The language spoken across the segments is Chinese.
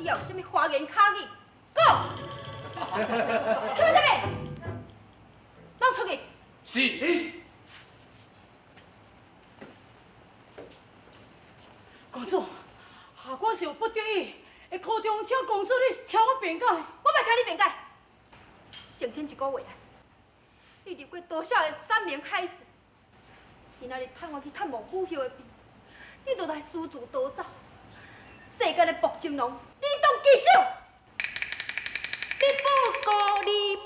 你还有什么花言巧语？讲！出什么？拢出去！是。公主，下我是有不得已，会苦中请公主你听我辩解。我袂听你辩解。成亲一个月来，你入过多少个山盟海誓？今仔日盼我去探望母后的病，你就来私自逃走。世间的薄情郎，你当记手！你不顾离别。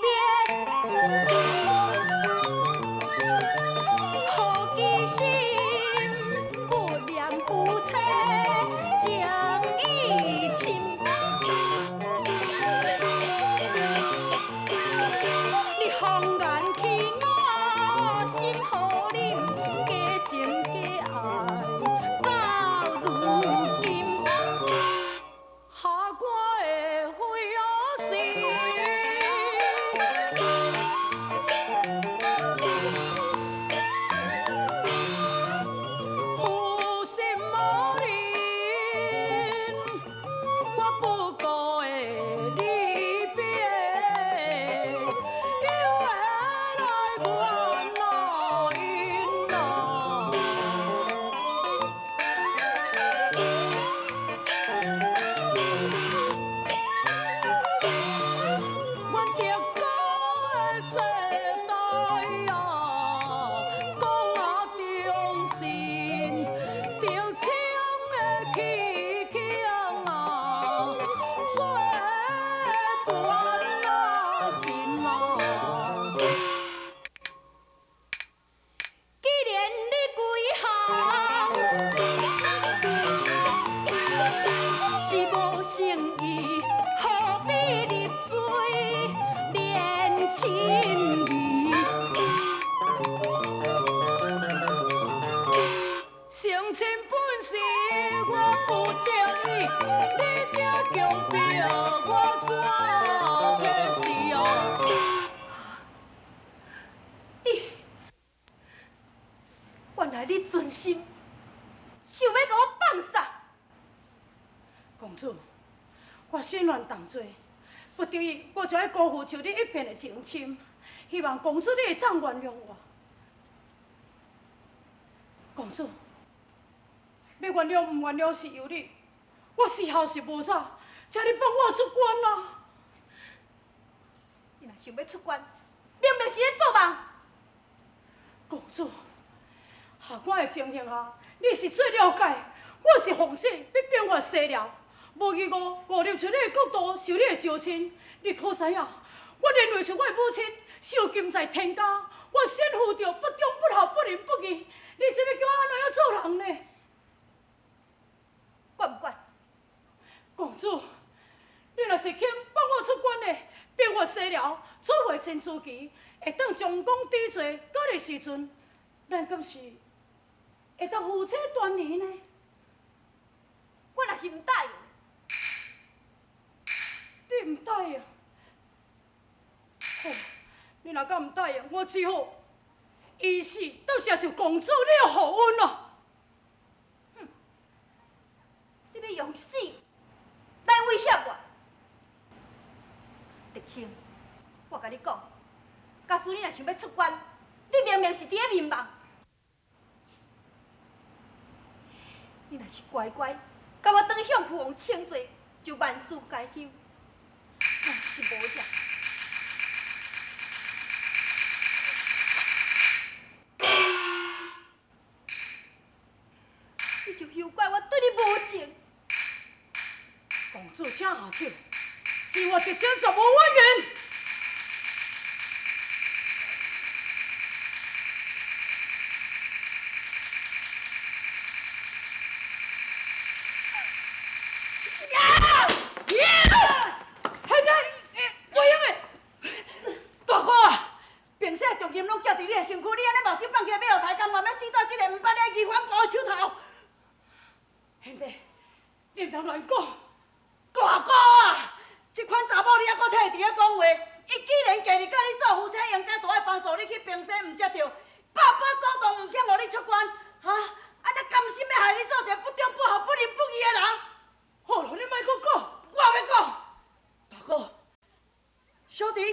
你存心想要甲我放杀？公主，我心乱动作，不得已我就要辜负就你一片的情深，希望公主你会当原谅我。公主，要原谅唔原谅是由你，我时候是无早，请你放我出关啊！你若想要出关，明明是咧做梦。公主。下我的情形下，你是最了解。我是奉旨要变化西寮，无去误入像你的国度受你的招亲。你可知影？我连累像我的母亲受禁在天家，我身负着不忠不孝不仁不义，你这要叫我安怎样做人呢？管不管？公主，你若是肯放我出关的，变化西寮，做回陈书记，会当将功抵罪，到日时阵，咱敢是？会当夫妻团圆呢？我若是唔答应，你唔答应？好，你若敢唔答应，我只好以死到时就公主你的后恩咯。哼！你要用死来威胁我？德清，我甲你讲，假使你若想要出关，你明明是伫咧眠梦。你若是乖乖，甲我转向父王请罪，就万事皆休。若是无这，你就休怪我对你无情。公主请下手，是我德清绝无冤冤。兄弟，你唔通乱讲！大哥啊，这款查某你还搁摕伫咧讲话？伊既然家己甲你做夫妻，应该就爱帮助你去平息，唔才对。爸爸主动唔肯互你出关，哈？安尼甘心要害你做一个不忠不孝、不仁不义的人？好了，你莫搁讲，我要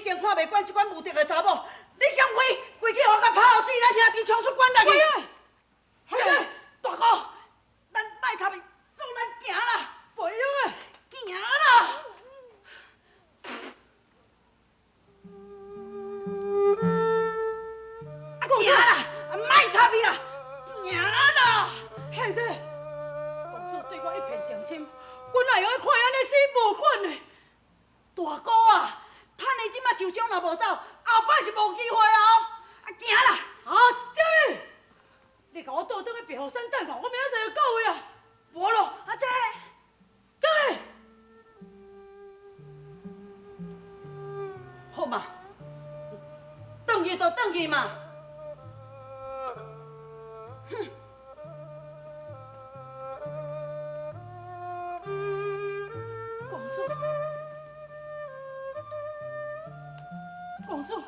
已经看袂惯即款无德的查某，你想规去互甲拍死，咱兄弟冲出关来去。海仔，大哥，咱卖插伊，做咱行啦，袂用诶，行啦。行啦，卖插伊啦，行啦。海仔，公主对我一片情深，我哪会看安尼死无管呢？大哥啊，趁你即马受伤若无走，后摆是无机会哦。啊，行啦。啊，这你甲我倒转去白虎山等我，我明仔载就到位啊。无咯，啊这，对，好嘛，转去就转去嘛。哼。公主，公主，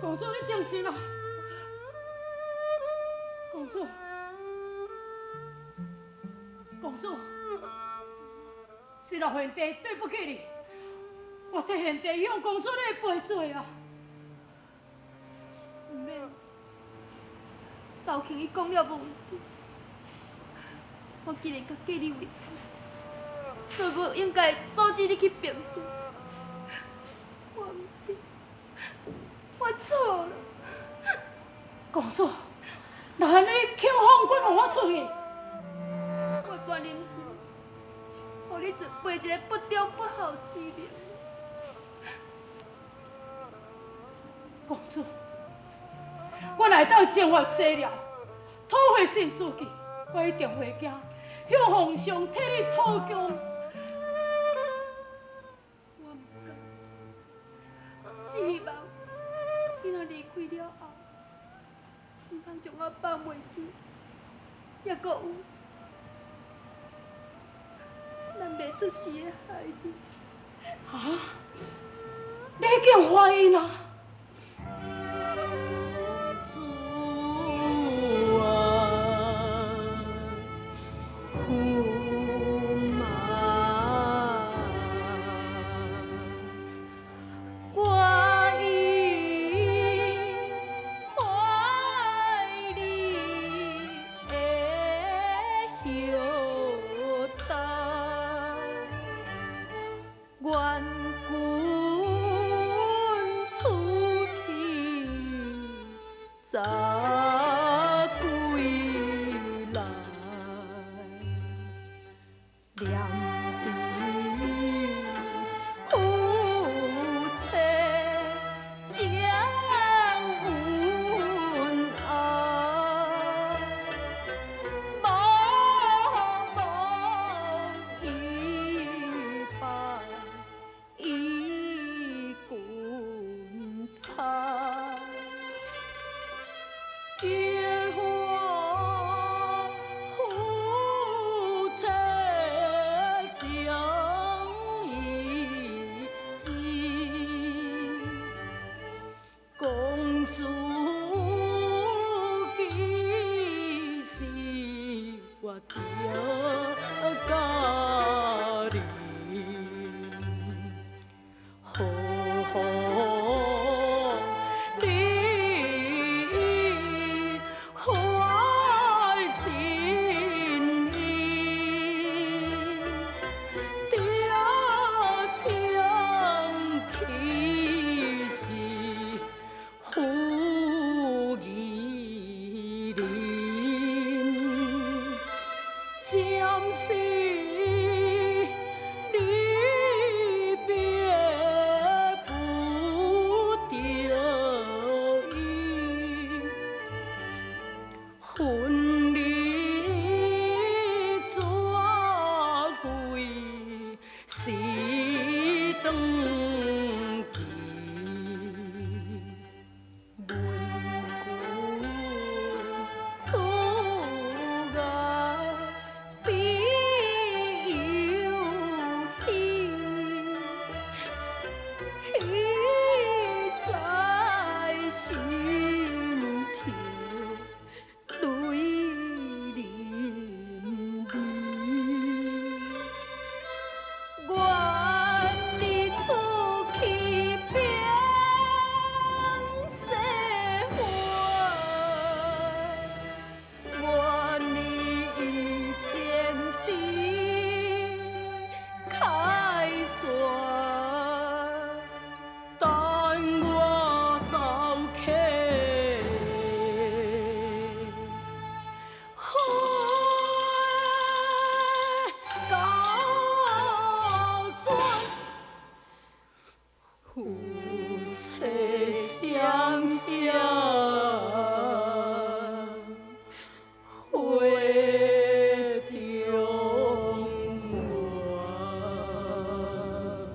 公主，你精神啊！公主，公主，是老贤弟对不起你，我替贤弟向公主你赔罪啊！唔免，老兄伊讲了无问题。我既然甲过你为错，做无应该阻止你去变心。我唔对，我错了。公主，那安尼，请放滚，让我出去。我全忍心，互你背一个不忠不孝之名。公主，我来当征服西辽，讨回晋书记，我一定袂惊，向皇上替你讨功。我唔敢，只希望你若离开了后，唔通将我放袂记，也阁有咱袂出世的孩子。啊！你已经怀孕了？将心。